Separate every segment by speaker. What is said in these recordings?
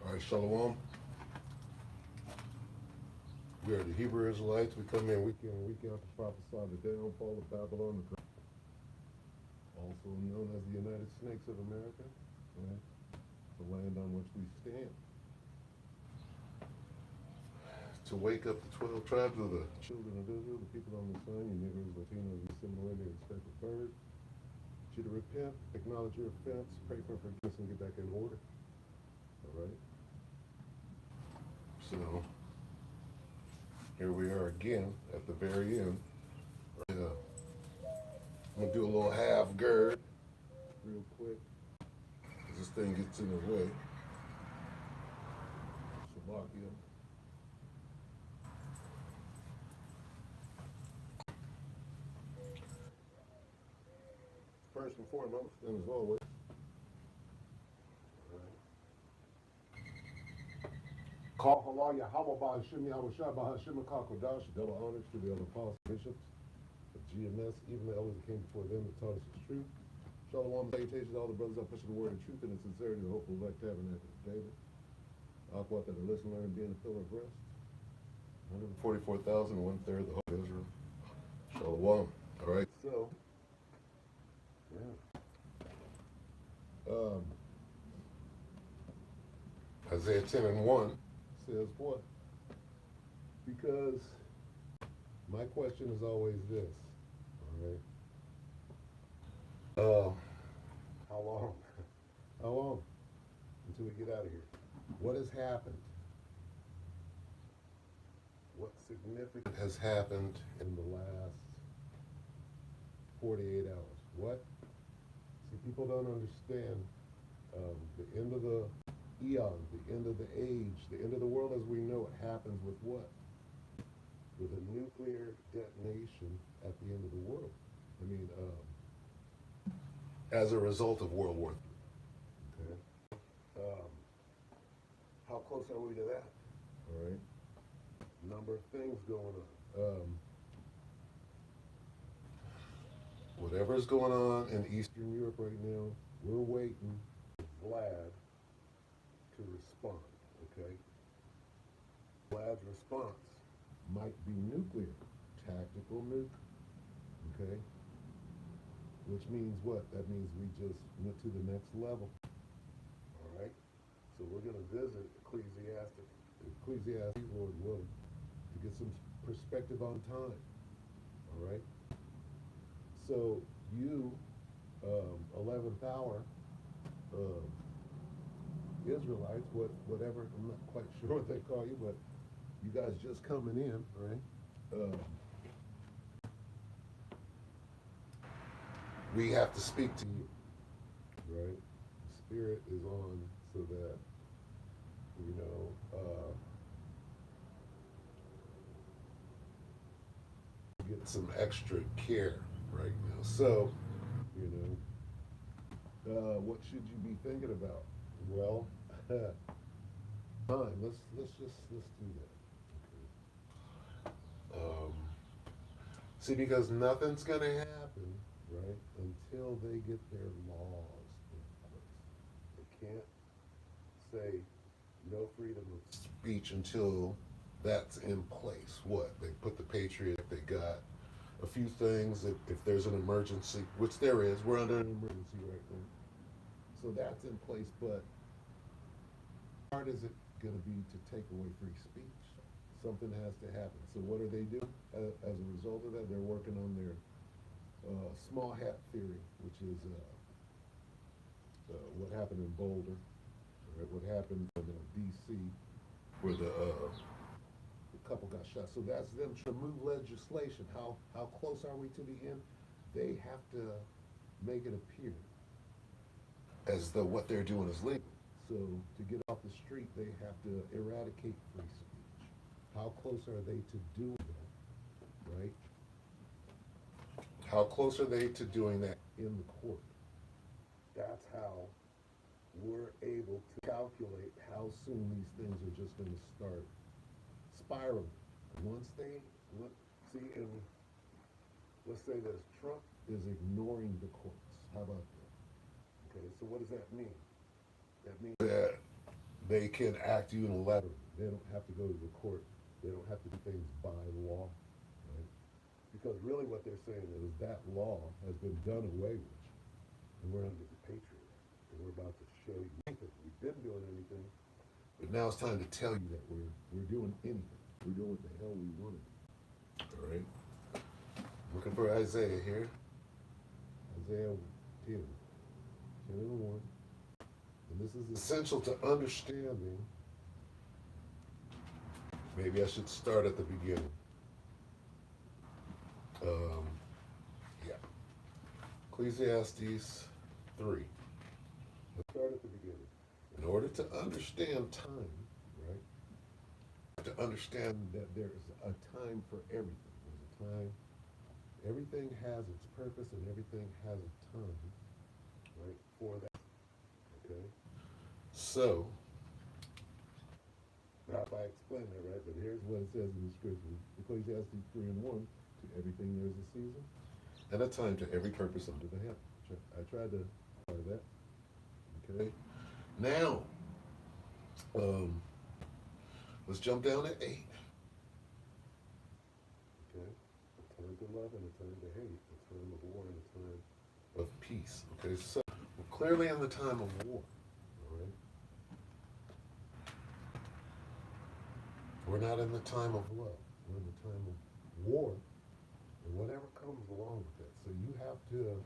Speaker 1: All right, Shalom. We are the Hebrew Israelites. We come in week out to prophesy the downfall of Babylon, also known as the United Snakes of America, right? The land on which we stand. To wake up the 12 tribes of the children of Israel, the people on the sun, you Negroes, Latinos, you similar to respect the bird. You to repent, acknowledge your offense, pray for forgiveness, and get back in order. All right? So, here we are again at the very end. Right, I'm going to do a little half gird real quick, because this thing gets in the way. Slovakia. First and foremost, and as always, call Halal Yahweh Bahashim Yahweh Shah Bahashim Kakodash, double honors to the other apostles, bishops of GMS, even the elders that came before them that taught us the truth. Shalom, salutations to all the brothers that push the word of truth and in sincerity, the hopeful elect tabernacle of David. Aquat that are listening, learn, being a pillar of rest. 144,000, one-third of the whole of Israel. Shalom. All right, so, yeah. Isaiah 10 and 1 says what? Because my question is always this, all right? How long? How long until we get out of here? What has happened? What significant has happened in the last 48 hours? What? See, people don't understand the end of the eon, the end of the age, the end of the world as we know it happens with what? With a nuclear detonation at the end of the world. I mean, as a result of World War III. Okay. How close are we to that? All right. Number of things going on. Whatever's going on in Eastern Europe right now, we're waiting for Vlad to respond, okay? Vlad's response might be nuclear, tactical nuke, okay? Which means what? That means we just went to the next level, all right? So we're going to visit Ecclesiastes, Lord willing, to get some perspective on time, all right? So you, 11th hour Israelites, whatever, I'm not quite sure what they call you, but you guys just coming in, right? We have to speak to you, right? Spirit is on so that, you know, get some extra care right now. So, you know, what should you be thinking about? Well, fine. Let's do that. See, because nothing's gonna happen, right, until they get their laws in place. They can't say no freedom of speech until that's in place. What? They put the Patriot. They got a few things. If there's an emergency, which there is, we're under an emergency right now. So that's in place, but how hard is it going to be to take away free speech? Something has to happen. So what are they doing? As a result of that, they're working on their small hat theory, which is what happened in Boulder, right? What happened in D.C., where the couple got shot. So that's them to move legislation. How close are we to the end? They have to make it appear as though what they're doing is legal. So to get off the street, they have to eradicate free speech. How close are they to doing that, right? How close are they to doing that in the court? That's how we're able to calculate how soon these things are just going to start spiraling. Once they, see, and let's say this, Trump is ignoring the courts. How about that? Okay, so what does that mean? That means that they can act unilaterally. They don't have to go to the court. They don't have to do things by law, right? Because really what they're saying is that law has been done away with, and we're under the Patriot Act, and we're about to show you anything. We've been doing anything, but now it's time to tell you that we're doing anything. We're doing what the hell we want to do. All right. Looking for Isaiah here. Isaiah 10, 10 and 1. And this is essential to understanding. Maybe I should start at the beginning. Yeah. Ecclesiastes 3. Let's start at the beginning. In order to understand time, right? To understand that there's a time for everything. There's a time. Everything has its purpose and everything has a time, right, for that. Okay? So, not if I explain that right, but here's what it says in the scripture. Ecclesiastes 3 and 1, to everything there's a season, and a time to every purpose under the heaven. I tried to cover that. Okay? Now, let's jump down to 8. Okay? A time to love and a time to hate, a time of war and a time of peace. Okay, so we're clearly in the time of war. All right? We're not in the time of love. We're in the time of war and whatever comes along with that. So you have to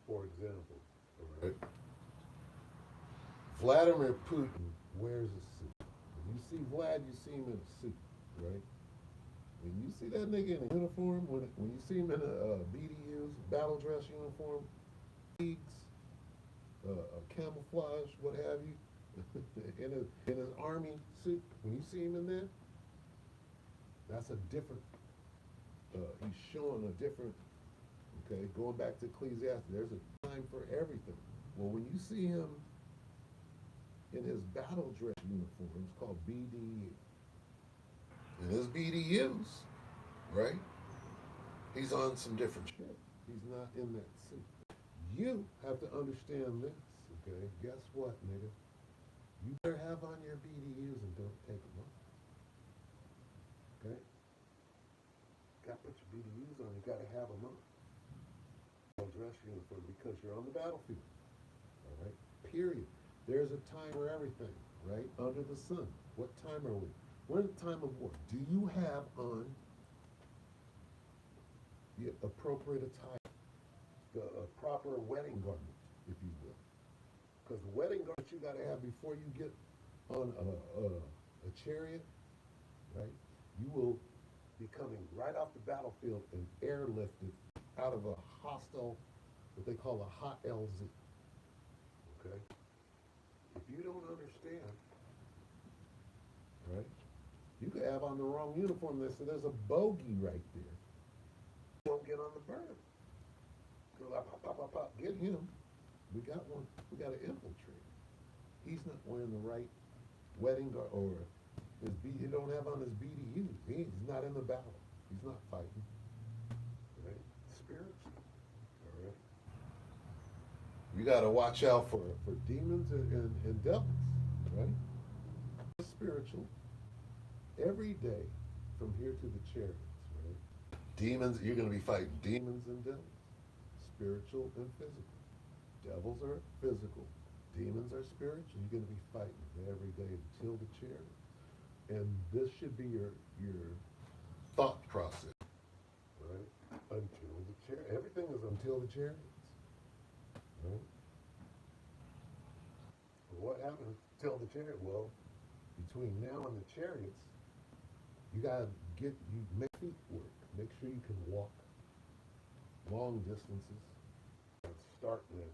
Speaker 1: for example, all right, Vladimir Putin wears a suit. When you see Vlad, you see him in a suit, right? When you see that nigga in a uniform, when you see him in a BDU's battle dress uniform, camouflage, what have you, in his army suit, when you see him in there, that's a different. He's showing a different. Okay, going back to Ecclesiastes, there's a time for everything. Well, when you see him in his battle dress uniform, it's called BDU. And his BDUs, right? He's on some different shit. He's not in that suit. You have to understand this, okay? Guess what, nigga? You better have on your BDUs and don't take them off. Okay? Gotta put your BDUs on, you gotta have them on. Dress uniform because you're on the battlefield. All right? Period. There's a time for everything, right? Under the sun. What time are we? We're in the time of war. Do you have on the appropriate attire? The proper wedding garment, if you will. Because the wedding garment you got to have before you get on a chariot, right? You will be coming right off the battlefield and airlifted out of a hostile, what they call a hot LZ. Okay? If you don't understand, right, you could have on the wrong uniform. There's a bogey right there. Don't get on the burn. Go like, pop, pop, pop, pop. Get him. We got one. We got to infiltrate. He's not wearing the right wedding garb or he don't have on his BDU. He's not in the battle. He's not fighting. Right? Spiritually. All right. You got to watch out for demons and devils, right? Spiritual. Every day from here to the chariots, right? Demons, you're going to be fighting demons and devils. Spiritual and physical. Devils are physical. Demons are spiritual. You're going to be fighting every day until the chariot. And this should be your thought process, right? Until the chariot. Everything is until the chariots, right? What happens till the chariot? Well, between now and the chariots, you gotta make feet work. Make sure you can walk long distances. And start there,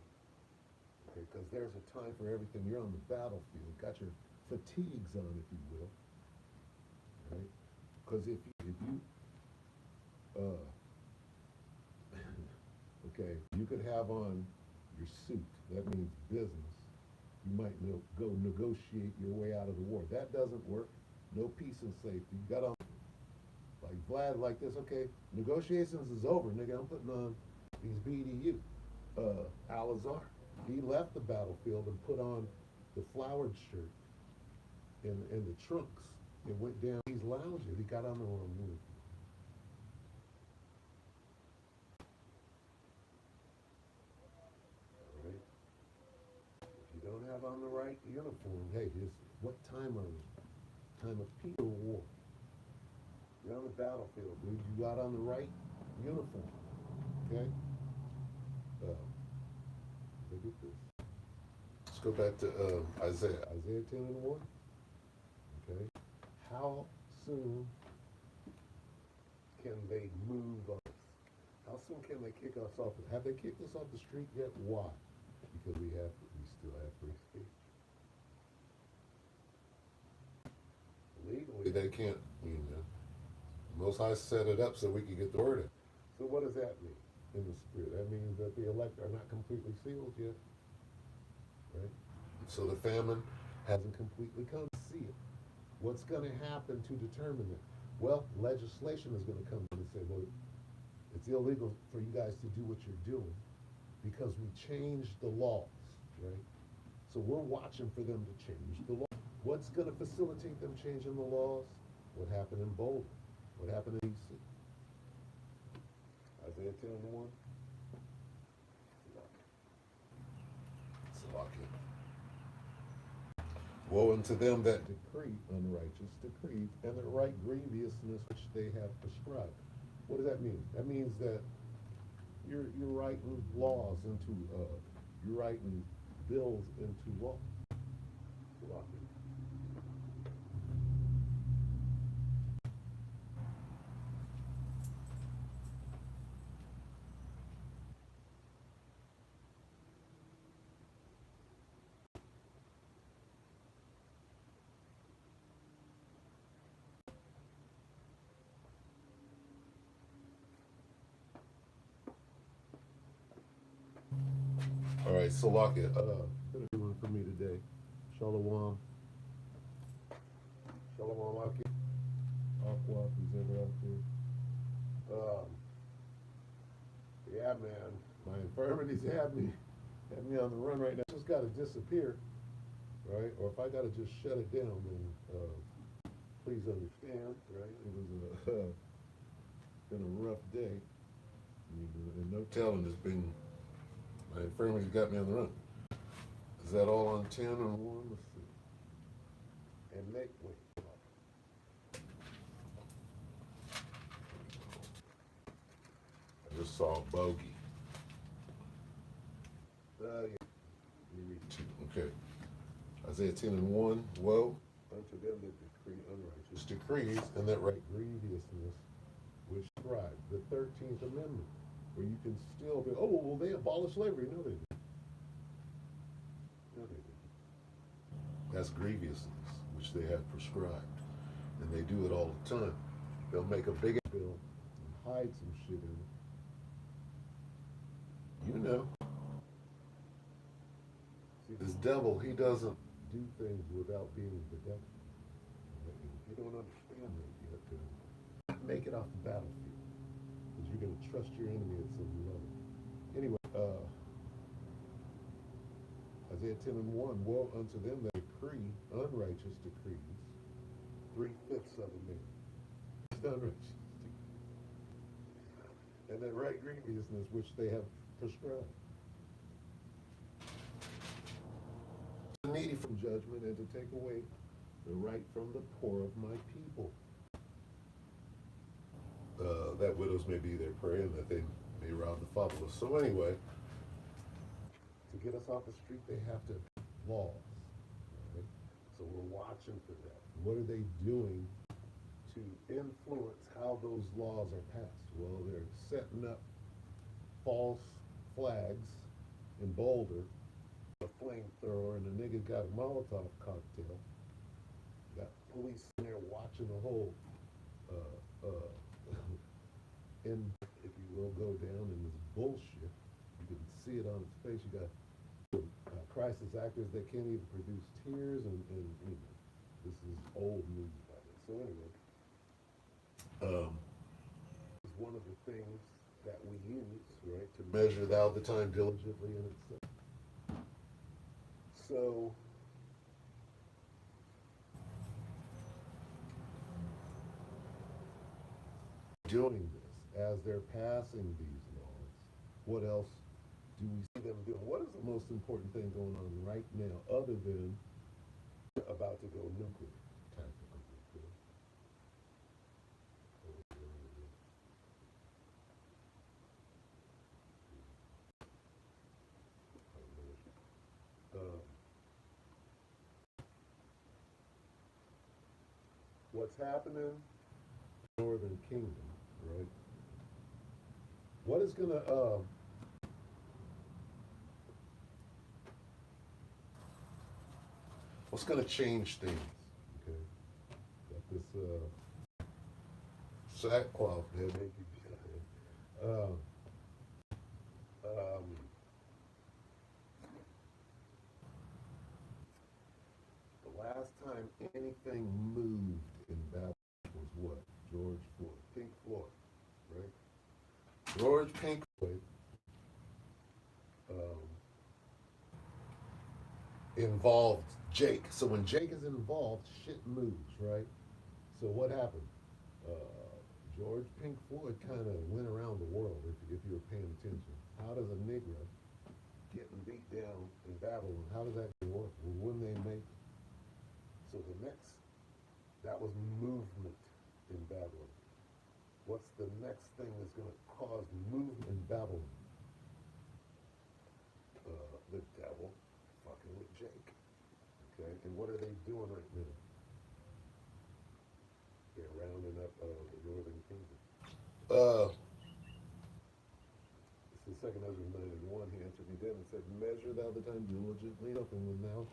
Speaker 1: okay? Because there's a time for everything. You're on the battlefield. Got your fatigues on, if you will. Right? Because if you okay, you could have on your suit. That means business. You might go negotiate your way out of the war. That doesn't work. No peace and safety. You got on like Vlad like this, okay, negotiations is over, nigga, I'm putting on these BDU. Al-Azhar, he left the battlefield and put on the flowered shirt and the trunks. It went down, he's lounging, he got on the wrong move. All right? If you don't have on the right uniform, hey, what time are we? Time of peace or war? You're on the battlefield, dude. You got on the right uniform. Okay? Look at this. Let's go back to Isaiah. Isaiah 10 and 1. Okay? How soon can they move us? How soon can they kick us off? Have they kicked us off the street yet? Why? Because we still have free speech. Legally, they can't, Most High set it up so we can get the word in. So what does that mean in the spirit? That means that the elect are not completely sealed yet, right? So the famine hasn't completely come. See it. What's going to happen to determine it? Well, legislation is going to come in and say, well, it's illegal for you guys to do what you're doing because we changed the laws, right? So we're watching for them to change the law. What's going to facilitate them changing the laws? What happened in Boulder? What happened in D.C.? Isaiah 10 and 1. Salakia. Woe unto them that decree unrighteous decrees and the right grievousness which they have prescribed. What does that mean? That means that you're writing laws into, you're writing bills into law. Salakia. All right, Salakia, gonna do one for me today. Shalom. Shalom, Aki. Aqua, who's ever out there. Yeah, man, my infirmities have me on the run right now. It's just gotta disappear, right? Or if I gotta just shut it down, then please understand, right? It was been a rough day. And no telling, it's been, my infirmities got me on the run. Is that all on 10 or 1? Let's see. And make, wait. I just saw a bogey. Yeah. Let me read 2. Okay. Isaiah 10 and 1. Woe unto them that decree unrighteous decrees and that write grievousness, which scribe the 13th Amendment, where you can still be, oh, well, they abolished slavery. No, they didn't. No, they didn't. That's grievousness, which they have prescribed. And they do it all the time. They'll make a big bill and hide some shit in it. You know. See, this devil, he doesn't do things without being the devil. If you don't understand that, you have to make it off the battlefield. Because you're going to trust your enemy at some level. Anyway, Isaiah 10 and 1, woe unto them that decree unrighteous decrees, 3/5 of a man. It's unrighteous. And that right grievousness which they have prescribed. The needy from judgment and to take away the right from the poor of my people. That widows may be their prey and that they may rob the fatherless. So anyway, to get us off the street, they have to laws. Right? So we're watching for that. What are they doing to influence how those laws are passed? Well, they're setting up false flags in Boulder, a flamethrower, and the nigga got a Molotov cocktail. Got police in there watching the whole, and if you will, go down in this bullshit. You can see it on its face. You got crisis actors that can't even produce tears, and you know, this is old news by this. So anyway, things that we use, right, to measure thou the time diligently in itself. So, doing this, as they're passing these laws, what else do we see them doing? What is the most important thing going on right now, other than about to go nuclear, tactical nuclear? Um, what's happening in the Northern Kingdom, right? What is gonna what's gonna change things? Okay, got this sackcloth there, make you um, um, the last time anything moved in Babylon was what? George Floyd, Pink Floyd, right? George Pink Floyd um, involved Jake. So when Jake is involved, shit moves, right? So what happened? George Pink Floyd kind of went around the world, if you were paying attention. How does a Negro getting beat down in Babylon, how does that work? Well, when they make, so the next, that was movement in Babylon. What's the next thing that's going to cause movement in Babylon? The devil fucking with Jake. Okay, and what are they doing right now? They're rounding up the Northern Kingdom. This is Second Ezra 9:1. He answered me then and said, "Measure thou the time diligently enough, and when thou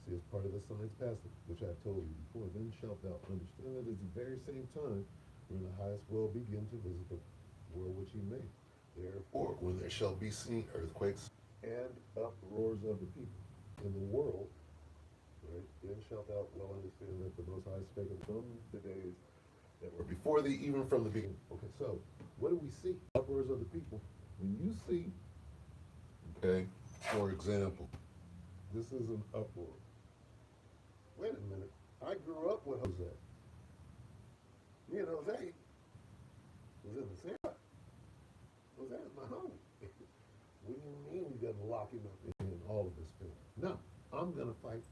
Speaker 1: seest part of the signs passing, which I have told you before, then shalt thou understand that at the very same time when the highest will begin to visit the world which he made. Therefore, when there shall be seen earthquakes and uproars of the people in the world, right, then shalt thou well understand that the Most High spake from the days that were before thee, even from the beginning." Okay, so what do we see? Uproars of the people. When you see, okay, for example, this is an uproar. Wait a minute. I grew up with Jose. You know, Jose was in the South. Jose's my homie. What do you mean you gotta lock him up in all of this film? No, I'm gonna fight.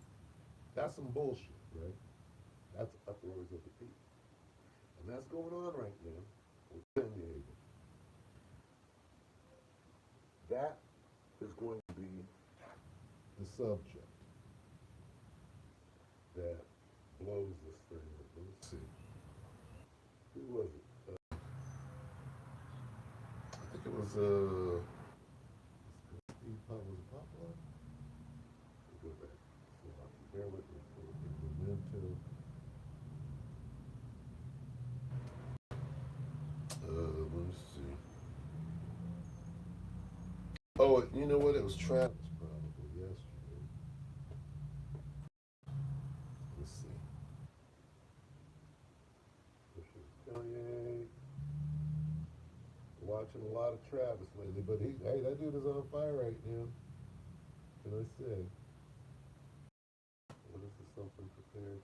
Speaker 1: That's some bullshit, right? That's uproars of the people. And that's going on right now with San Diego. That is going to be the subject that blows this thing up. Let's see. Who was it? I think it was Steve Pop. Was it Poplar? Go back. So bear with me for a memento. Let me see. Oh, you know what? It was Travis probably yesterday. Let's see. Kanye. Watching a lot of Travis lately, but hey, that dude is on fire right now. Can I say? What is this something prepared?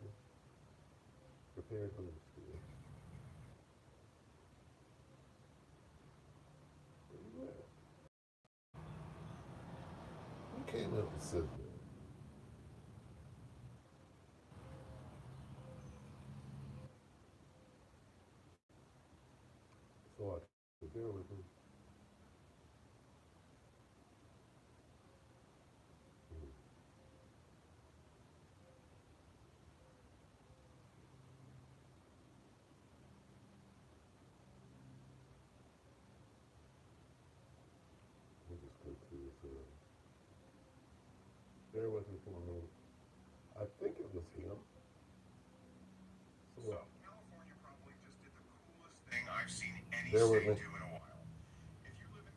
Speaker 1: Prepared underscore. Where you at? Who came up and said that? So I bear with him. Let me just go to this. Bear with me for a minute. I think it was him. So
Speaker 2: California probably just did the coolest thing I've seen any
Speaker 1: bear with
Speaker 2: state
Speaker 1: me.
Speaker 2: do in a while. If you live in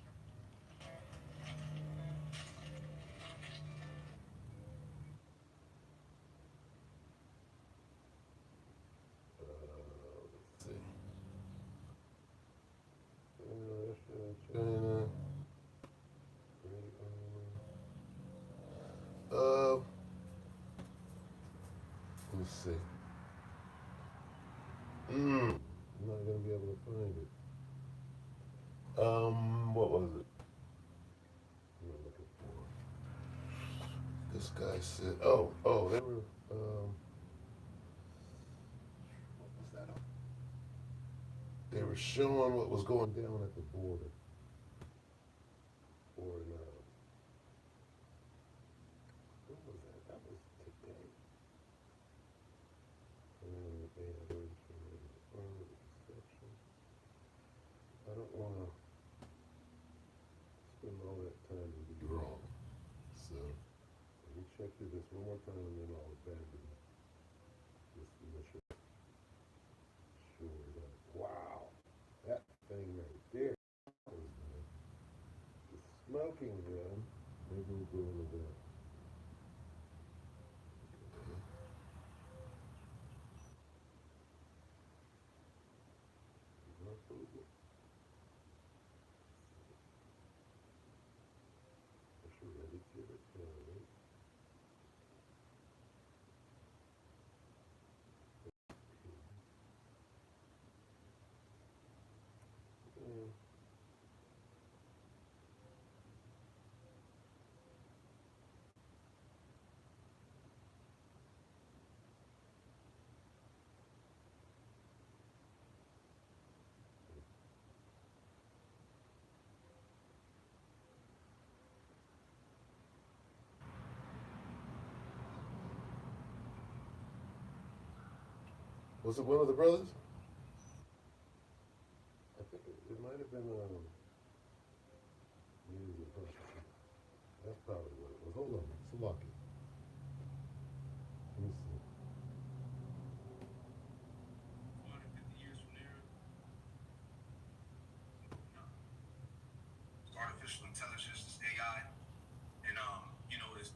Speaker 1: Let's see. see. I'm not gonna be able to find it. What was it? What am I looking for? This guy said, they were, what was that? They were showing what was going down at the border. Or what was that? That was today. They had already committed the affirmative deception. I don't want to spend all that time and be wrong. So let me check through this one more time and then I'll abandon this mission. Sure enough. Wow. That thing right there was the smoking gun. Maybe we'll go into that. Was it one of the brothers? I think it might have been News and Prophecy. That's probably what it was. Hold on, Salaki. Let me see.
Speaker 2: 450 years from there, artificial intelligence is AI, and it's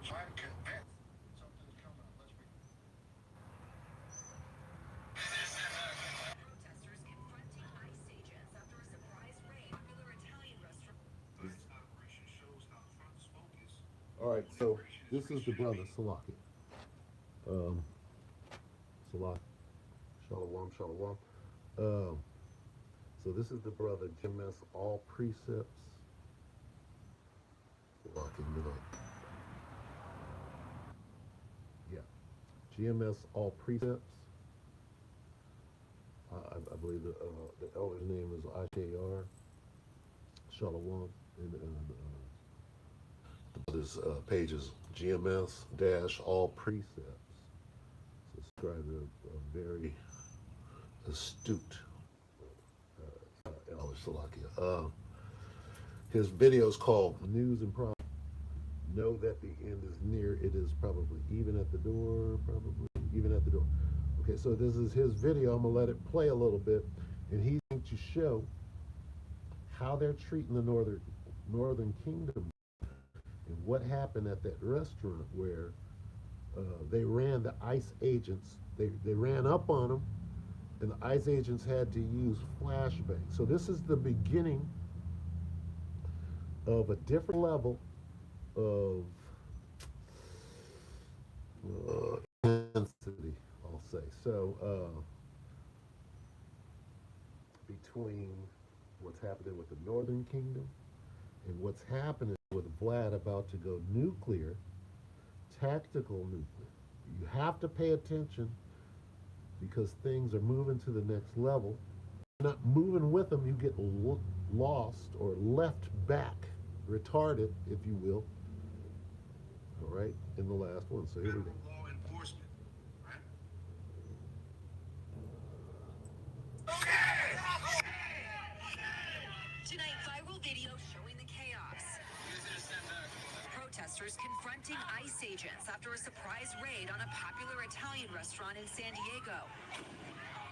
Speaker 2: trying to convince something's coming unless we.
Speaker 3: Protesters confronting ICE agents after a surprise raid on a popular Italian restaurant.
Speaker 2: This operation shows how Trump's focus.
Speaker 1: All right, so this is the brother Salaki. Salaki. Shalom, shalom. So this is the brother GMS All Precepts. Salaki, yeah. GMS All Precepts. I believe the elder's name is Ashar. Shalom. And this page is GMS All Precepts. Subscribe to a very astute Elder Salakia. His video is called News and Prophecy. Know that the end is near. It is probably even at the door. Probably even at the door. Okay, so this is his video. I'm gonna let it play a little bit, and he's going to show how they're treating the Northern Kingdom and what happened at that restaurant where they ran the ICE agents. They ran up on them, and the ICE agents had to use flashbangs. So this is the beginning of a different level of intensity, I'll say. So between what's happening with the Northern Kingdom and what's happening with Vlad about to go nuclear, tactical nuclear. You have to pay attention because things are moving to the next level. You're not moving with them, you get lost or left back, retarded, if you will. All right, in the last one. So here we go.
Speaker 2: Law enforcement, right?
Speaker 3: Tonight, viral video showing the chaos. Protesters confronting ICE agents after a surprise raid on a popular Italian restaurant in San Diego.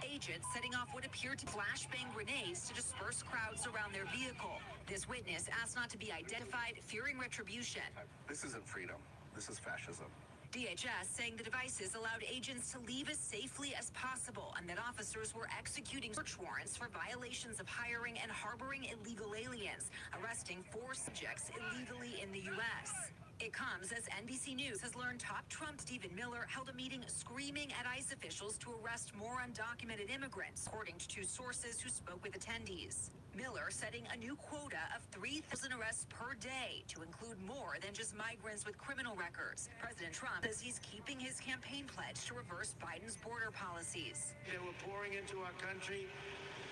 Speaker 3: Agents setting off what appeared to flashbang grenades to disperse crowds around their vehicle. This witness asked not to be identified, fearing retribution.
Speaker 2: This isn't freedom. This is fascism.
Speaker 3: DHS saying the devices allowed agents to leave as safely as possible and that officers were executing search warrants for violations of hiring and harboring illegal aliens, arresting 4 subjects illegally in the U.S. It comes as NBC News has learned top Trump Stephen Miller held a meeting screaming at ICE officials to arrest more undocumented immigrants, according to 2 sources who spoke with attendees. Miller setting a new quota of 3,000 arrests per day to include more than just migrants with criminal records. President Trump says he's keeping his campaign pledge to reverse Biden's border policies.
Speaker 2: They were pouring into our country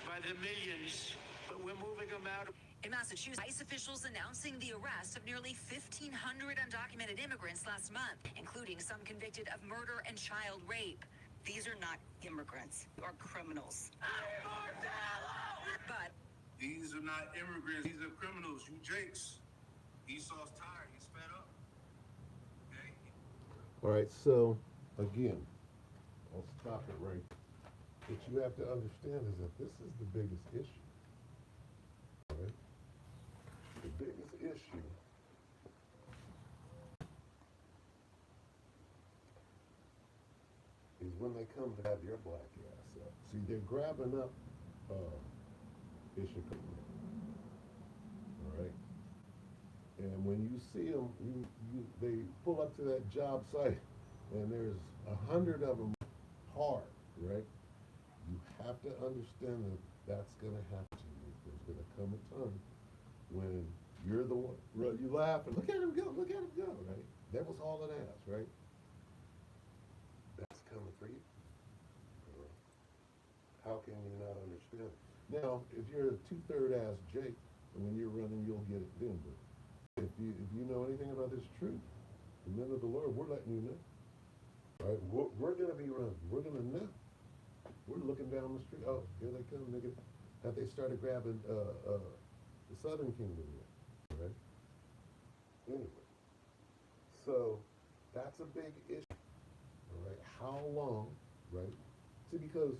Speaker 2: by the millions, but we're moving them out.
Speaker 3: In Massachusetts, ICE officials announcing the arrest of nearly 1,500 undocumented immigrants last month, including some convicted of murder and child rape.
Speaker 4: These are not immigrants, they are criminals.
Speaker 3: But
Speaker 5: these are not immigrants, these are criminals. You Jakes. Esau's tired, he's fed up. Okay?
Speaker 1: All right, so again, I'll stop it right. What you have to understand is that this is the biggest issue. All right? The biggest issue is when they come to have your black ass up. See, they're grabbing up Bishop. All right? And when you see them, they pull up to that job site, and there's 100 of them hard, right? You have to understand that that's going to happen to you. There's going to come a time when you're the one, you laugh and look at him go, right? That was all it ass, right? That's coming for you. All right. How can you not understand? Now, if you're a 2/3 ass Jake, and when you're running, you'll get it then. But if you know anything about this truth, the men of the Lord, we're letting you know. All right, we're going to be running. We're going to know. We're looking down the street. Oh, here they come, nigga. Have they started grabbing the Southern Kingdom yet? Right? Anyway, so that's a big issue. All right, how long, right? See, because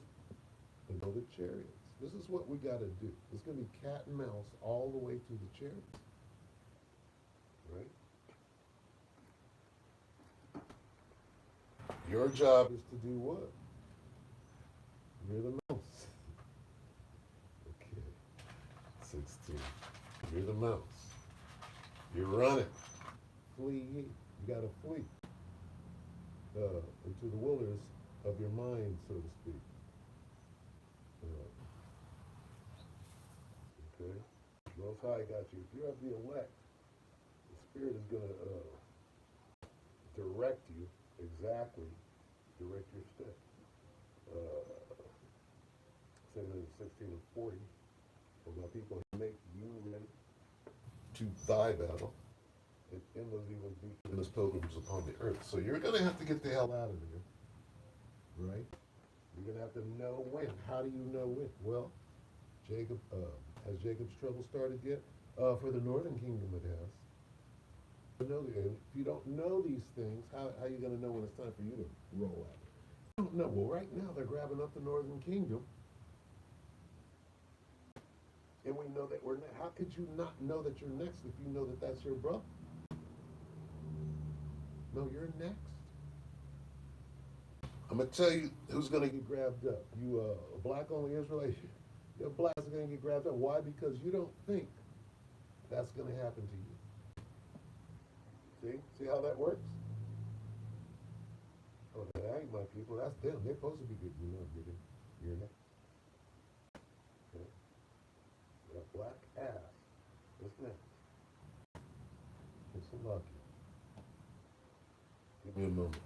Speaker 1: until the chariots. This is what we got to do. It's going to be cat and mouse all the way to the chariots. Right? Your job is to do what? You're the mouse. Okay. 16. You're the mouse. You're running. Flee ye. You got to flee into the wilderness of your mind, so to speak. Okay? Most High got you. If you have the elect, the Spirit is going to direct you exactly, direct your steps. 16 and 40, for my people make you ready to thy battle, and in those evil endless pilgrims upon the earth. So you're going to have to get the hell out of there, right? You're going to have to know when. How do you know when? Well, Jacob, has Jacob's trouble started yet? For the northern kingdom it has. If you don't know these things, how are you going to know when it's time for you to roll out? You don't know. Well, right now they're grabbing up the northern kingdom. And we know that how could you not know that you're next if you know that that's your brother? No, you're next. I'm going to tell you who's going to get grabbed up. You a black-only Israelite, your blacks are going to get grabbed up. Why? Because you don't think that's going to happen to you. See how that works? Oh, that ain't my people. That's them. They're supposed to be good. You know, you're next. Okay. That black ass is next. It's lucky. Give me a moment.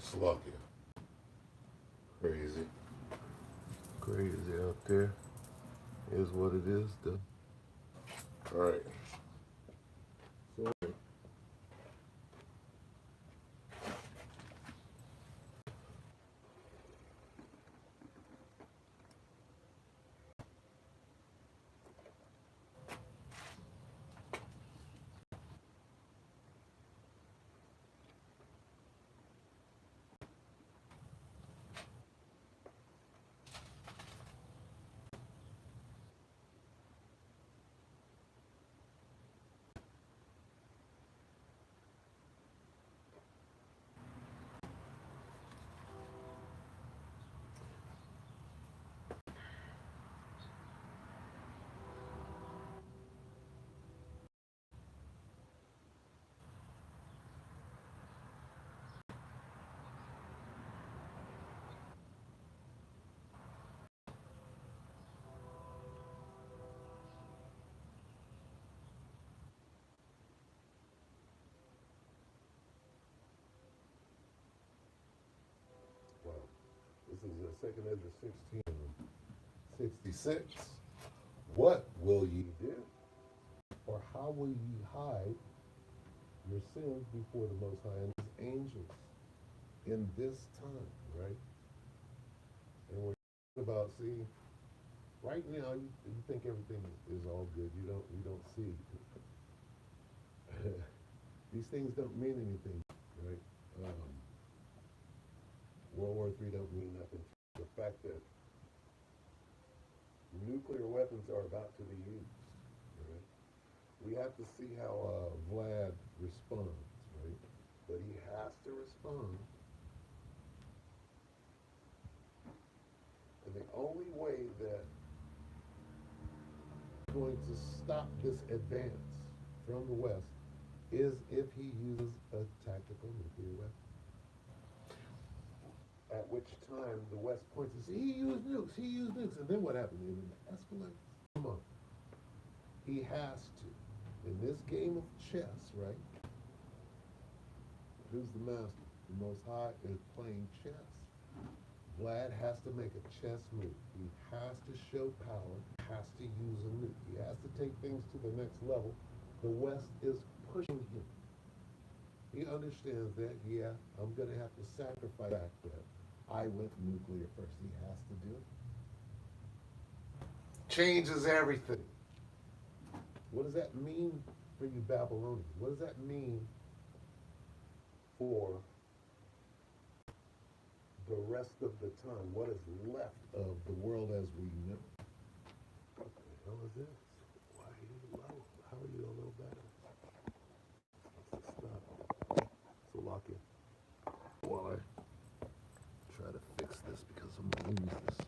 Speaker 1: Slovakia. Crazy. Crazy out there. Is what it is, though. Alright. So, wow. This is the second Ezra 16:66. What will ye do? Or how will ye hide your sins before the Most High and His angels in this time, right? And we're talking about, see, right now you think everything is all good. You don't see. These things don't mean anything, right? World War III don't mean nothing. The fact that nuclear weapons are about to be used, right? We have to see how Vlad responds, right? But he has to respond. And the only way that going to stop this advance from the West is if he uses a tactical nuclear weapon. At which time the West points and says, he used nukes, and then what happened? It escalates. Come on. He has to. In this game of chess, right? Who's the master? The Most High is playing chess. Vlad has to make a chess move. He has to show power, has to use a nuke. He has to take things to the next level. The West is pushing him. He understands that, yeah, I'm going to have to sacrifice that. I went nuclear first. He has to do it. Changes everything. What does that mean for you Babylonians? What does that mean for the rest of the time? What is left of the world as we know? What the hell is this? Why are you low? How are you a little better? Stop. Slovakia. While I try to fix this because I'm going to lose this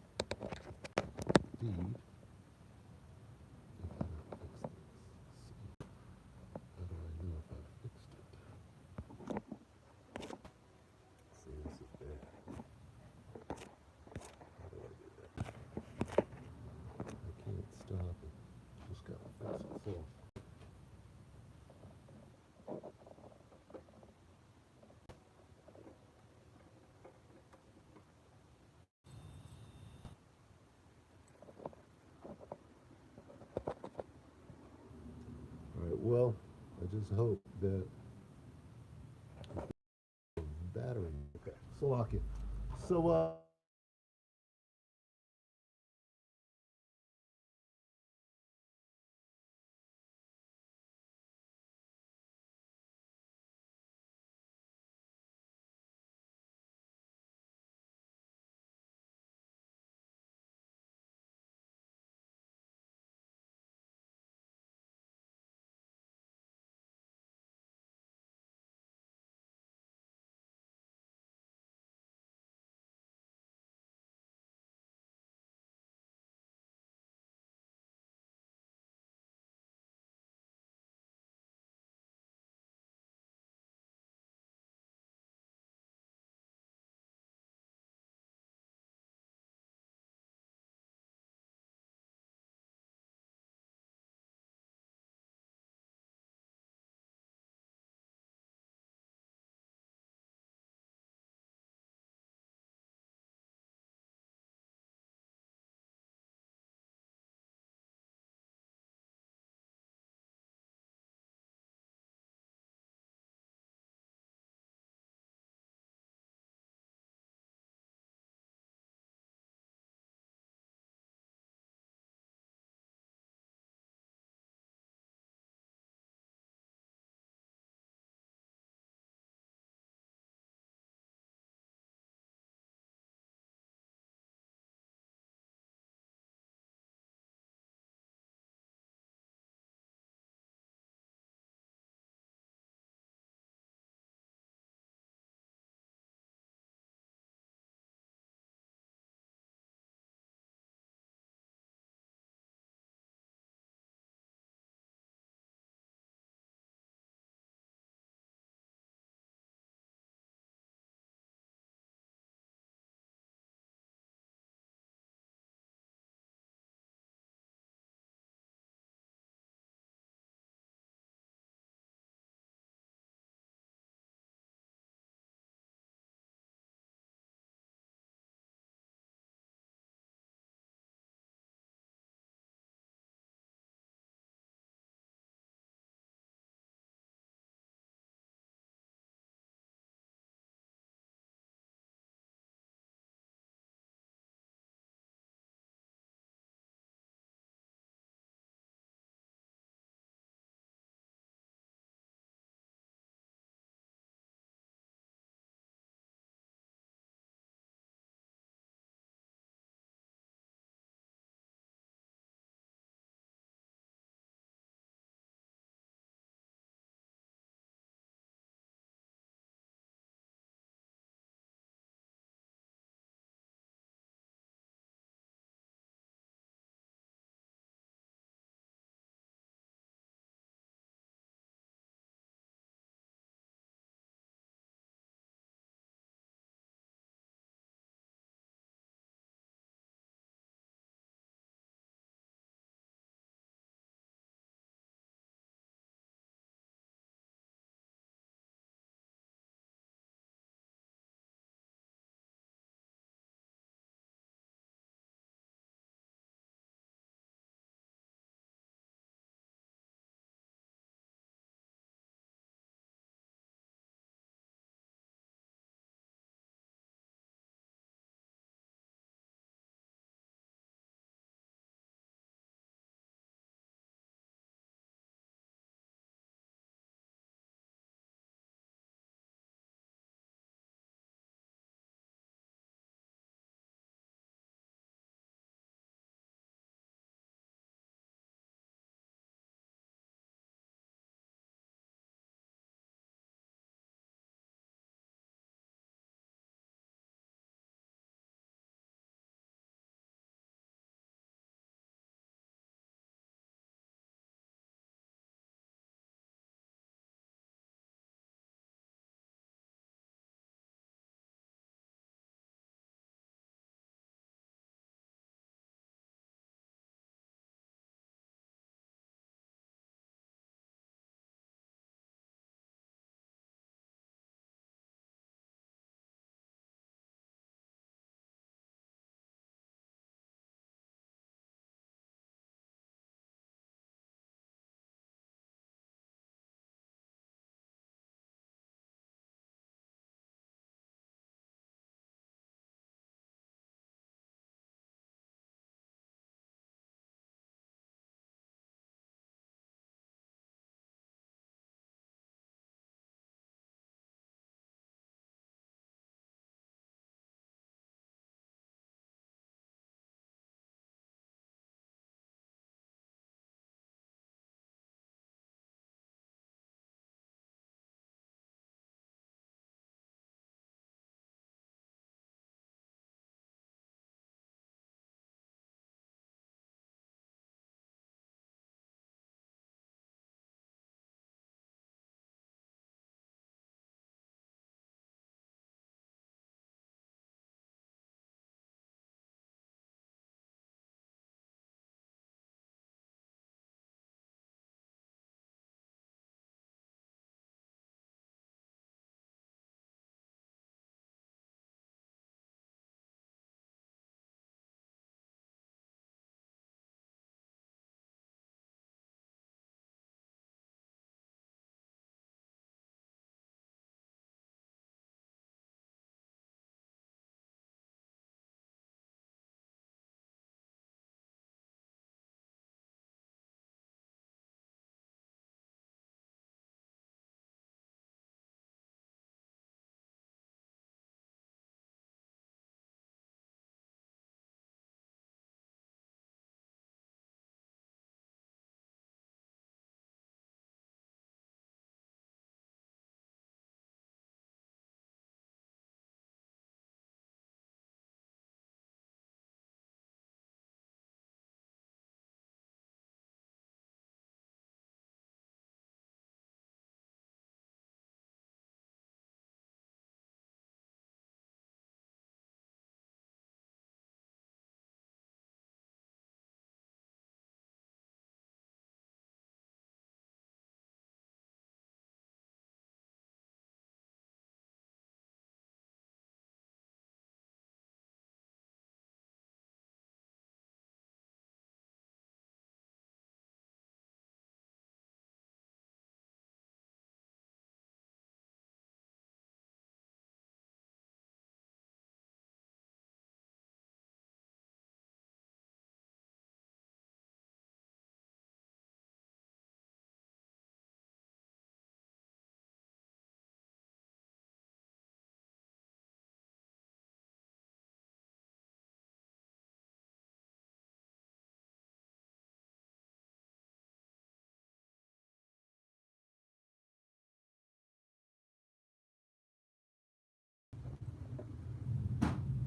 Speaker 1: feed. How do I know if I fixed it? See, this is bad. How do I do that? I can't stop it. Just gotta fix itself. All right, well, I just hope that battery. Okay, Slovakia. So,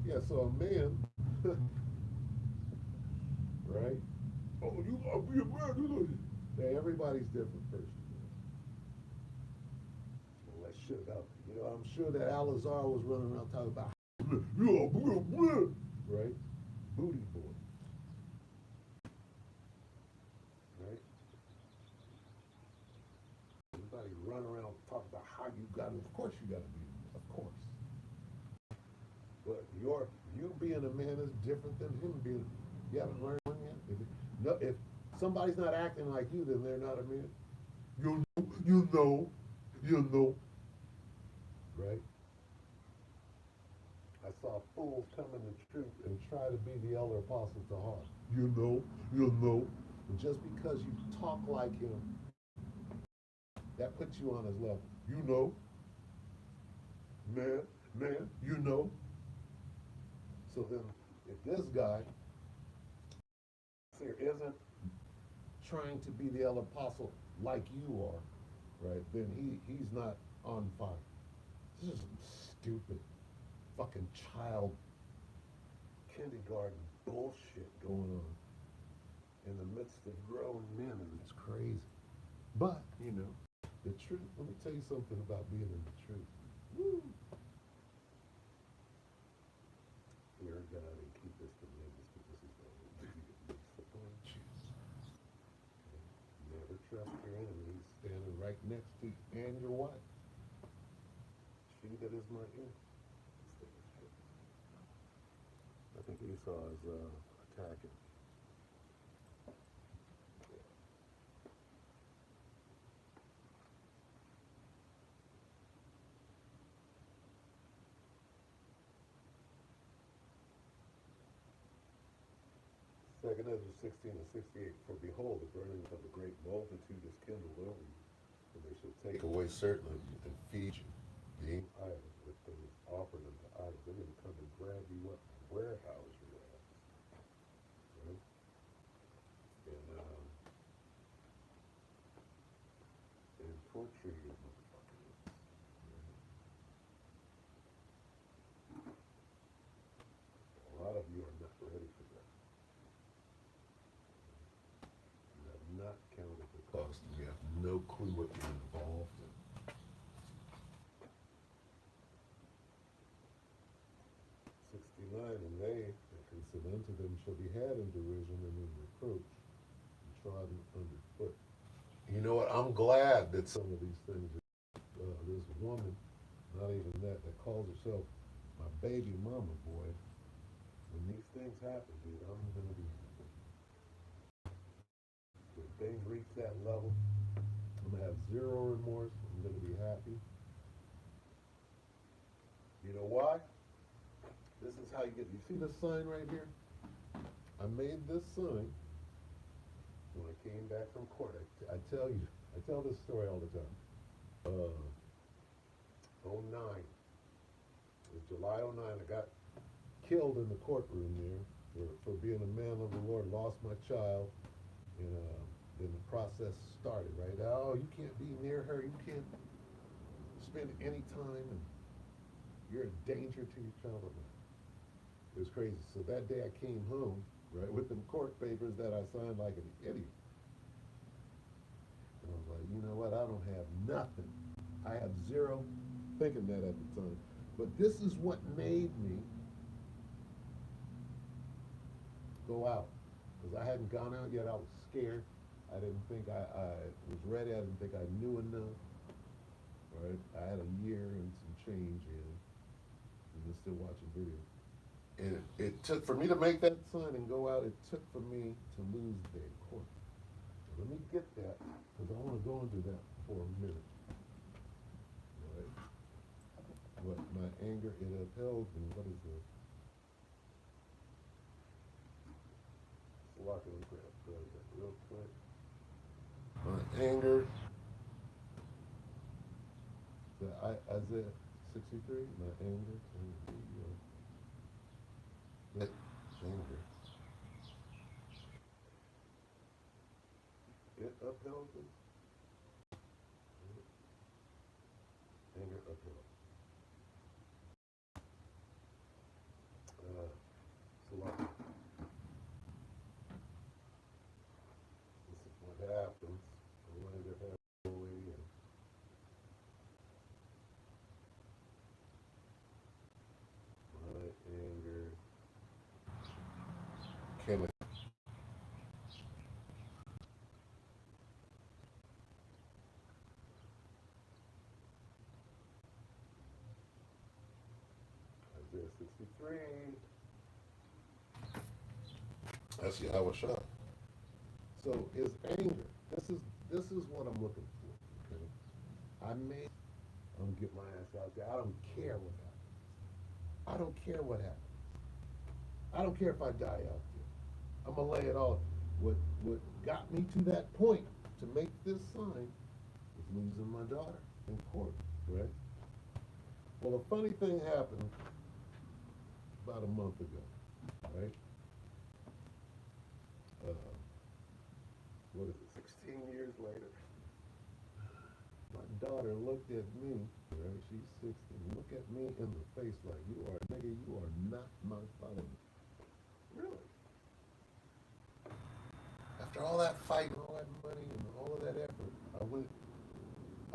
Speaker 1: Yeah, so a man, right? Oh, you gotta be a man. You know. Hey, everybody's different person. Well, that shit about, I'm sure that Alizar was running around talking about, right? Booty boy, right? Everybody run around talking about how you got it. Of course you got to be, of course. But you being a man is different than him being. You haven't learned one yet. If somebody's not acting like you, then they're not a man. You know, right? I saw fools come in the truth and try to be the elder apostle to heart. You know. And just because you talk like him, that puts you on his level. You know, man, you know. So then, if this guy there isn't trying to be the elder apostle like you are, right? Then he's not on fire. This is some stupid, fucking child kindergarten bullshit going on in the midst of grown men, and it's crazy. But the truth. Let me tell you something about being in the truth. Woo. Fear God and keep His commandments, because this is the way it makes the point. Never trust your enemy. He's standing right next to you and your wife. She that is my ear. I think Esau is attacking. Second Ezra 16 and 68. For behold, the burning of a great multitude is kindled over you, and they shall take away certainly and feed you, being idols with things offered unto idols. They're going to come and grab you up and warehouse your ass, right? And torture you, motherfuckers. Right? A lot of you are not ready for that. You have not counted the cost, and you have no clue what you're involved in. 69, and they that consent unto them shall be had in derision and in reproach, and trodden underfoot. You know what? I'm glad that some of these things are, this woman, not even that calls herself my baby mama, boy. When these things happen, dude, I'm going to be happy. When things reach that level, I'm going to have zero remorse. I'm going to be happy. You know why? This is how you see this sign right here? I made this sign when I came back from court. I tell this story all the time. 09. It was July 09. I got killed in the courtroom there for being a man of the Lord, lost my child, and then the process started, right? Oh, you can't be near her, you can't spend any time, and you're a danger to your child. It was crazy. So that day I came home, right, with them court papers that I signed like an idiot. And I was like, you know what, I don't have nothing. I have zero, thinking that at the time. But this is what made me go out, because I hadn't gone out yet. I was scared. I didn't think I was ready. I didn't think I knew enough. Right? I had a year and some change in, and was still watching videos. And it took for me to make that sign and go out. It took for me to lose the day in court. So let me get that, because I want to go into that for a minute. Right? What my anger, it upheld me. What is it? Lock it and grab that real quick. My anger. Isaiah 63. My anger. Anger. It upheld me. Anger upheld. chemical. Isaiah 63. That's Yahweh Shah. So his anger. This is what I'm looking for. Okay, I'm gonna get my ass out there. I don't care what happens. I don't care what happens. I don't care if I die out there. I'm gonna lay it all. What got me to that point to make this sign was losing my daughter in court, right? Well, a funny thing happened about a month ago, right? What is it, 16 years later? My daughter looked at me, right? She's 16, look at me in the face like, you are, nigga, you are not my father. Really? After all that fight and all that money and all of that effort,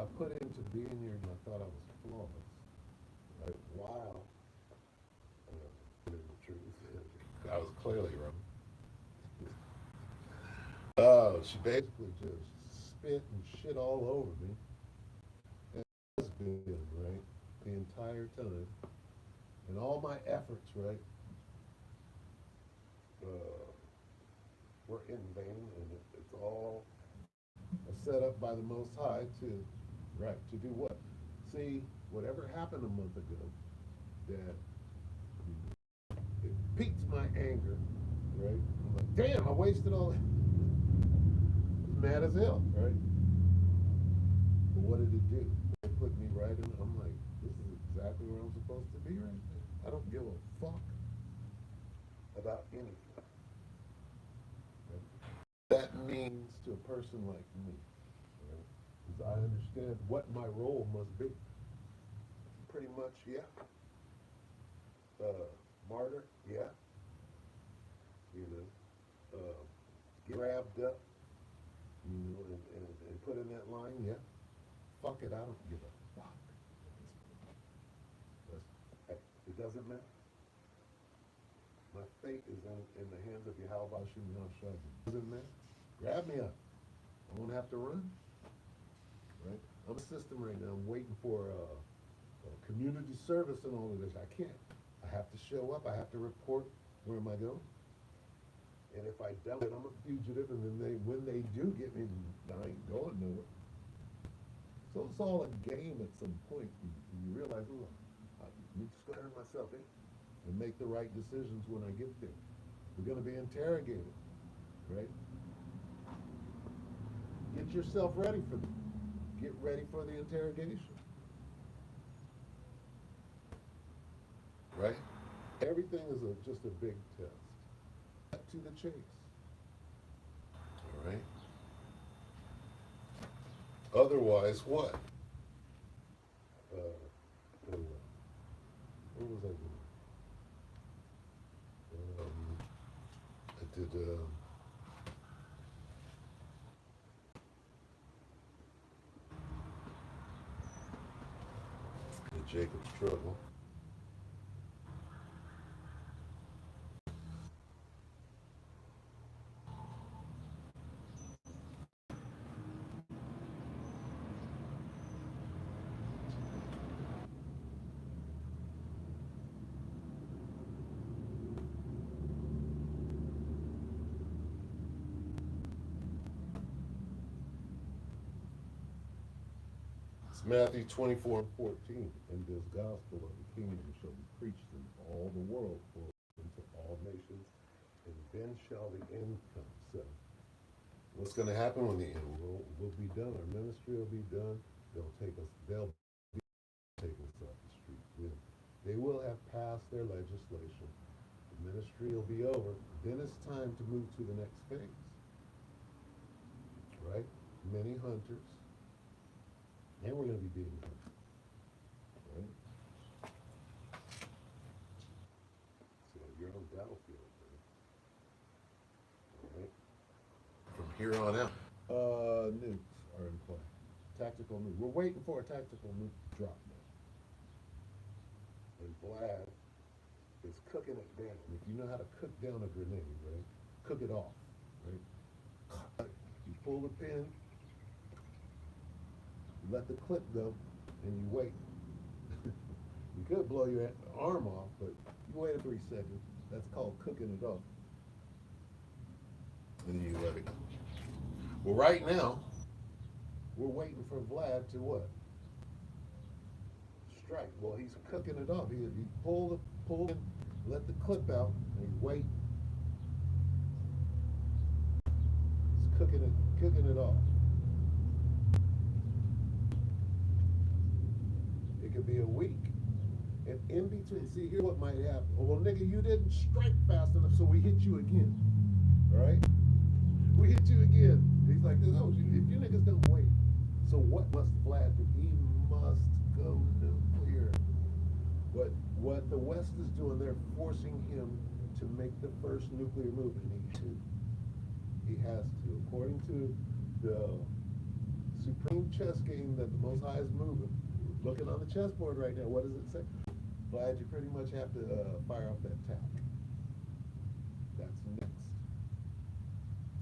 Speaker 1: I put into being here and I thought I was flawless. Right? Wow. The truth is, I was clearly wrong. Oh, she basically just spit and shit all over me. And has been, right, the entire time. And all my efforts, right, were in vain, and it's all set up by the Most High to do what? See, whatever happened a month ago, that it piques my anger, right? I'm like, damn, I wasted all that. Mad as hell, right? But what did it do? It put me right in. I'm like, this is exactly where I'm supposed to be right now. I don't give a fuck about anything. Right? That means to a person like me, right? Because I understand what my role must be. Pretty much, yeah. Martyr, yeah. You know, get grabbed up. You know, and put in that line, yeah. Fuck it, I don't give a fuck. It doesn't matter. My fate is in the hands of Yahweh Hashem Yahshua. It doesn't matter. Grab me up. I won't have to run. Right? I'm a system right now. I'm waiting for community service and all of this. I can't. I have to show up. I have to report. Where am I going? And if I don't, I'm a fugitive, and then when they do get me, I ain't going nowhere. So it's all a game at some point. You realize, oh, I need to square myself in and make the right decisions when I get there. We're going to be interrogated, right? Get yourself ready for them. Get ready for the interrogation. Right? Everything is just a big test. To the chase. All right. Otherwise, what? What was I doing? I did. The Jacob's Trouble. Matthew 24:14, and this gospel of the kingdom shall be preached in all the world into all nations, and then shall the end come. So, what's going to happen when the end will be done? Our ministry will be done. They'll take us off the street. They will have passed their legislation. The ministry will be over. Then it's time to move to the next phase. Right? Many hunters. And we're going to be being hunted. Right? So you're on the battlefield, man. All right? From here on out. Nukes are in play. Tactical nuke. We're waiting for a tactical nuke to drop now. And Vlad is cooking it down. If you know how to cook down a grenade, right? cook it off, right? You pull the pin, you let the clip go, and you wait. You could blow your arm off, but you wait 3 seconds. That's called cooking it off. And then you let it go. Well, right now, we're waiting for Vlad to what? Strike. Well, he's cooking it off. He pull it, let the clip out, and you wait. He's cooking it off. It could be a week. And in between, see, here's what might happen. Well, nigga, you didn't strike fast enough, so we hit you again. All right? We hit you again. He's like, no, if you niggas don't wait. So what must Vlad do? He must go nuclear. What the West is doing, they're forcing him to make the first nuclear move, and he has to. According to the supreme chess game that the Most High is moving, looking on the chessboard right now, what does it say? Vlad, you pretty much have to fire off that tap. That's next.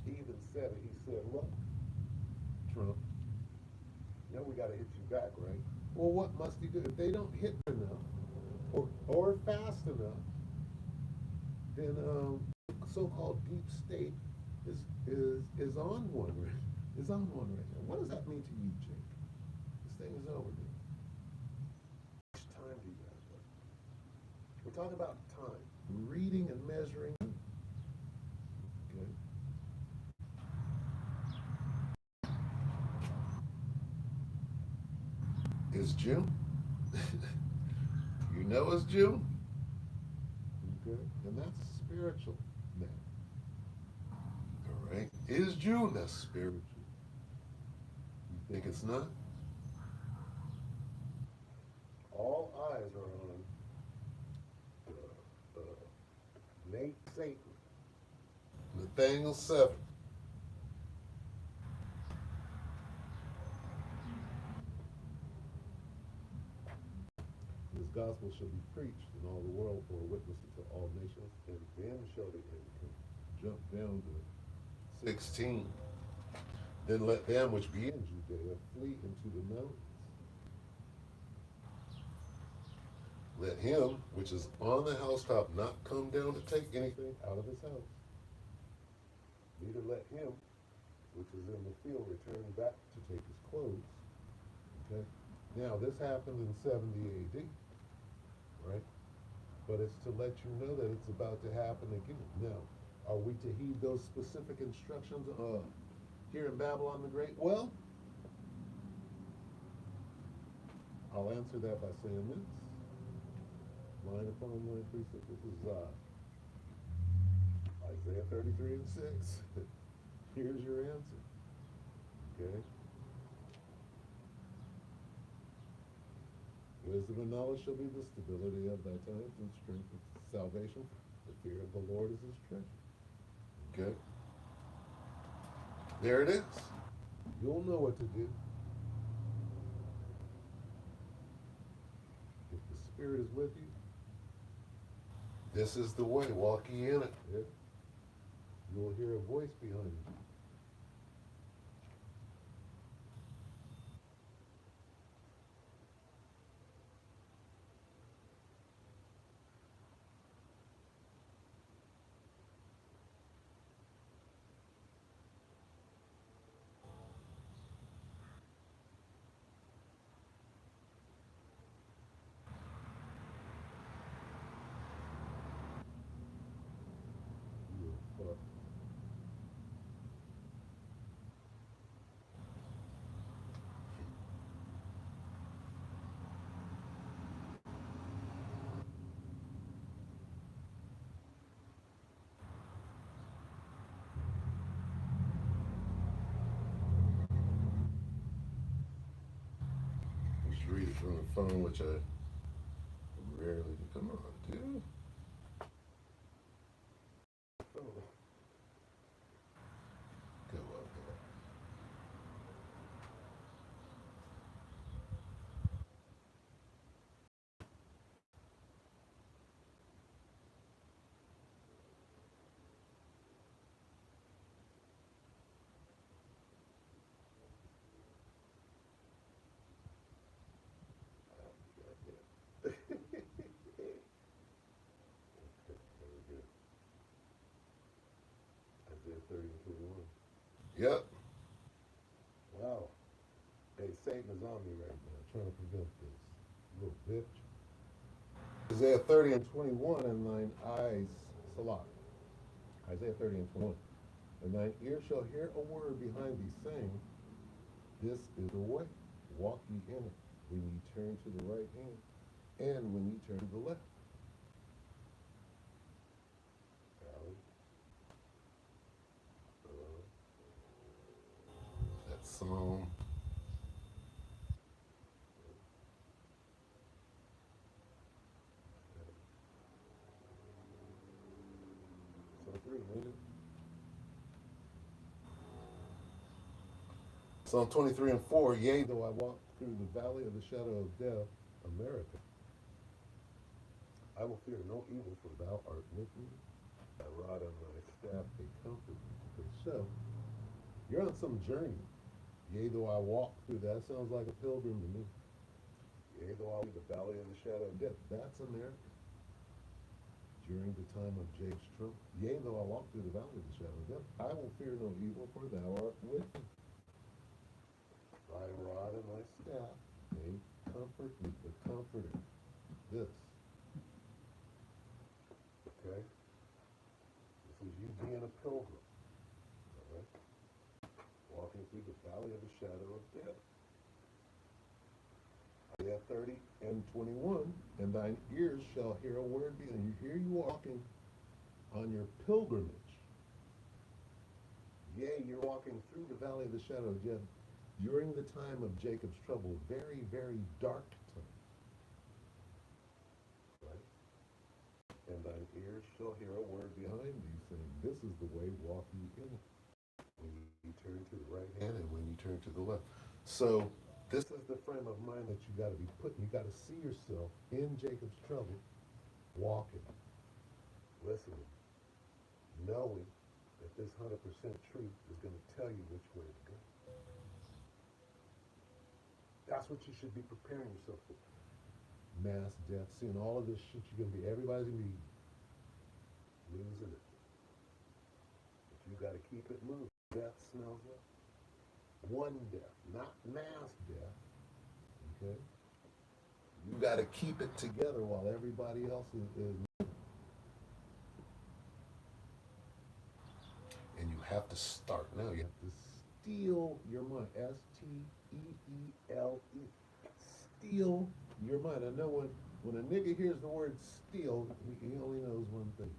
Speaker 1: He even said it. He said, look, Trump, now we got to hit you back, right? Well, what must he do? If they don't hit enough or fast enough, then so-called deep state is on one right now. What does that mean to you, Jake? This thing is over, dude. How much time do you have left? We're talking about time, reading and measuring. Okay. It's June. You know it's June. Okay. And that's spiritual now. All right. Is June, that's spiritual. You think it's not? All eyes are on Nate Satan, Nathaniel 7. This gospel shall be preached in all the world for a witness to all nations, and then shall the end come. Jump down to 16. Then let them which be in Judea flee into the mountains. Let him which is on the housetop not come down to take anything out of his house. Neither let him which is in the field return back to take his clothes. Okay? Now, this happened in 70 AD, right? But it's to let you know that it's about to happen again. Now, are we to heed those specific instructions here in Babylon the Great? Well, I'll answer that by saying this. Line upon line, precept. This is Isaiah 33 and 6. Here's your answer. Okay? Wisdom and knowledge shall be the stability of thy times, and strength of salvation. The fear of the Lord is his treasure. Okay? There it is. You'll know what to do. If the Spirit is with you, this is the way. Walk ye in it. Yeah. You'll hear a voice behind you. Fuck. Just read it from the phone, which I rarely do. Come on, dude. Go up, go up. Yep. Wow. Hey, Satan is on me right now, trying to prevent this. Little bitch. Isaiah 30 and 21, and thine eyes, Salah. Isaiah 30 and 21. And thine ear shall hear a word behind thee, saying, This is the way, walk ye in it, when ye turn to the right hand, and when ye turn to the left. That's Psalm. Psalm 23 and 4, yea, though I walk through the valley of the shadow of death, America, I will fear no evil, for thou art with me. Thy rod and thy staff, they comfort me. So, you're on some journey. Yea, though I walk through that, sounds like a pilgrim to me. Yea, though I leave the valley of the shadow of death, that's America. During the time of Jacob's trouble, yea, though I walk through the valley of the shadow of death, I will fear no evil, for thou art with me. Thy rod and thy staff, they comfort me, the comforter. This. Okay? This is you being a pilgrim. All right? Walking through the valley of the shadow of death. Isaiah 30 and 21, and thine ears shall hear a word behind you. Here you walking on your pilgrimage. Yea, you're walking through the valley of the shadow of death during the time of Jacob's trouble, very, very dark time. Right? And thine ears shall hear a word behind thee, saying, This is the way, walk ye in it. When you turn to the right hand and when you turn to the left. So, this is the frame of mind that you got to be putting. You got to see yourself in Jacob's trouble, walking, listening, knowing that this 100% truth is going to tell you which way to go. That's what you should be preparing yourself for. Mass death, seeing all of this shit you're going to be, everybody's going to be losing it. But you got to keep it moving. Death smells up. One death, not mass death. Okay? You got to keep it together while everybody else is. And you have to start now. You have to steel your mind. S-T-E-E-L-E. Steel your mind. I know when a nigga hears the word steel, he only knows one thing.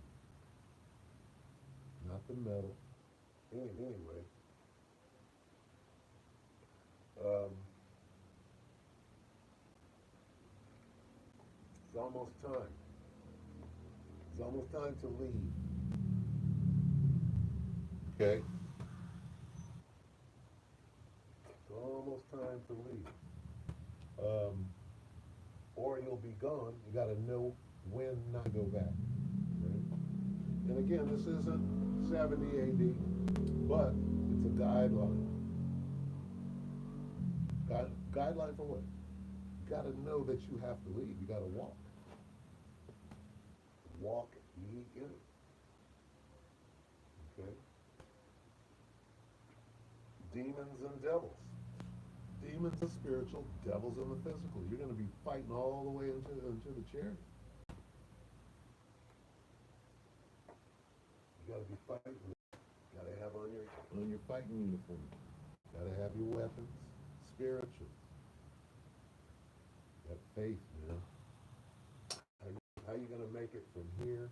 Speaker 1: Not the metal. Anyway. It's almost time. It's almost time to leave. Okay? It's almost time to leave. Or you'll be gone. You got to know when not to go back. Right? And again, this isn't 70 AD, but it's a guideline. Guideline for what? You got to know that you have to leave. You got to walk. Walk ye in it. Okay? Demons and devils. Demons are spiritual, devils in the physical. You're going to be fighting all the way into the chariot. You got to be fighting. You got to have on your fighting uniform. You got to have your weapons, spiritual. That faith, man. How you going to make it from here?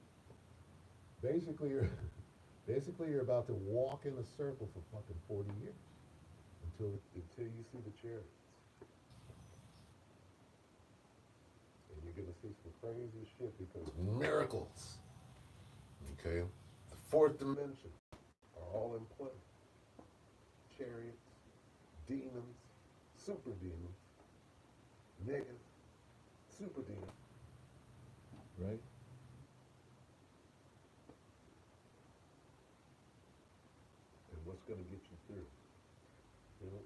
Speaker 1: Basically, you're about to walk in a circle for fucking 40 years until you see the chariots. And you're going to see some crazy shit because miracles, okay? The fourth dimension are all in play. Chariots, demons, super demons, niggas, super demons. Right? And what's going to get you through? You know?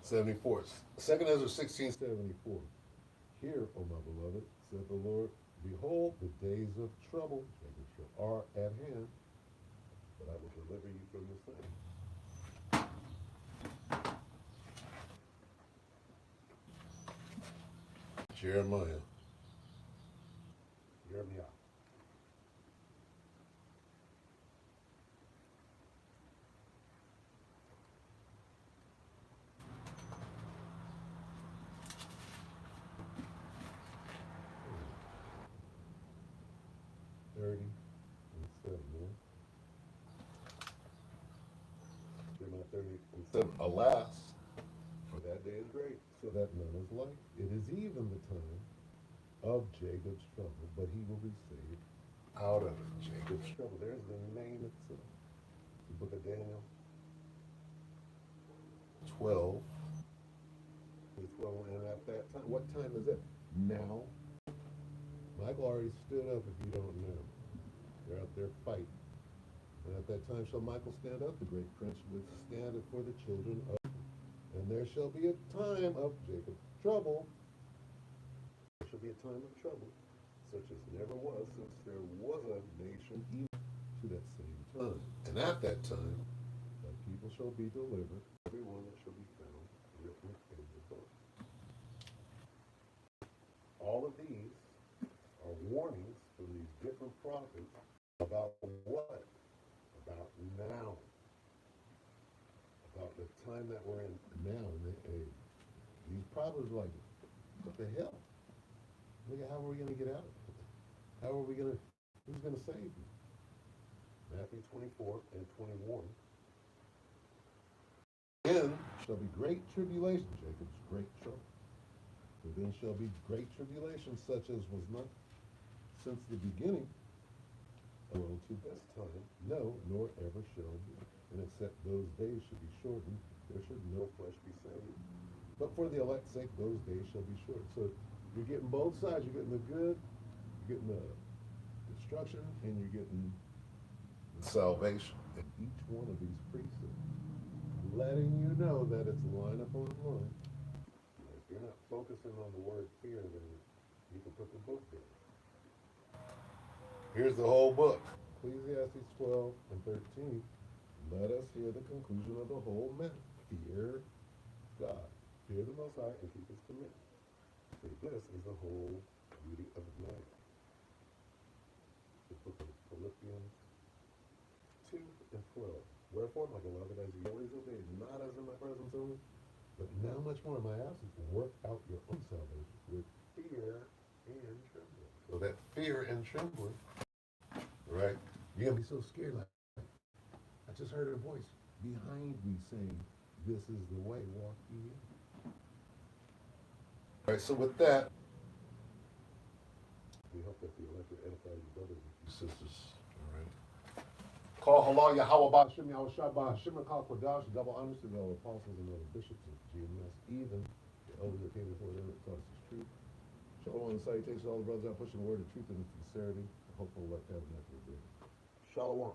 Speaker 1: '74. 2 Ezra 16:74. Hear, O my beloved, said the Lord Behold, the days of trouble, Jacob, are at hand, but I will deliver you from the same. Jeremiah. Jeremiah. Jeremiah 30:7. Alas, for that day is great, so that none is like. It is even the time of Jacob's trouble, but he will be saved out of it. Jacob's trouble. There's the name itself. The book of Daniel 12. 12, and at that time, what time is it? Now. Michael already stood up if you don't know. They're out there fighting. And at that time shall Michael stand up, the great prince withstandeth for the children of, and there shall be a time of Jacob's trouble. There shall be a time of trouble, such as never was since there was a nation even to that same time. And at that time, the people shall be delivered, every one that shall be found written in the book. All of these are warnings from these different prophets about what? About now. About the time that we're in now. And these prophets are like, what the hell? Look at how are we going to get out of it? How are we going to, who's going to save you? Matthew 24 and 21. Then shall be great tribulation, Jacob's great trouble. For then shall be great tribulation, such as was not since the beginning of the world to this time, no, nor ever shall be. And except those days should be shortened, there should no flesh be saved. But for the elect's sake, those days shall be short. So you're getting both sides. You're getting the good, you're getting the destruction, and you're getting the salvation. And each one of these precepts, letting you know that it's line upon line. If you're not focusing on the word fear, then you can put the book down. Here's the whole book. Ecclesiastes 12 and 13. Let us hear the conclusion of the whole matter. Fear God. Fear the Most High and keep His commandments. For this is the whole beauty of man. The book of Philippians 2 and 12. Wherefore, my beloved, as you always obeyed, not as in my presence only, but now much more in my absence, work out your own salvation with fear and trembling. So that fear and trembling, right? You're going to be so scared, like, I just heard a voice behind me saying, this is the way, walk ye in. All right, so with that, we hope that the elected edify your brothers and your sisters, all right? Call halal Yahweh Ba'ashim Yahweh Shabbat Shimmer Kal Kodash, double honors to the apostles and other bishops of GMS, even the elders that came before them that taught us the truth. Shalom and salutations to all the brothers out pushing the word of truth and sincerity. Hopefully, we'll have an accurate day. Shalom.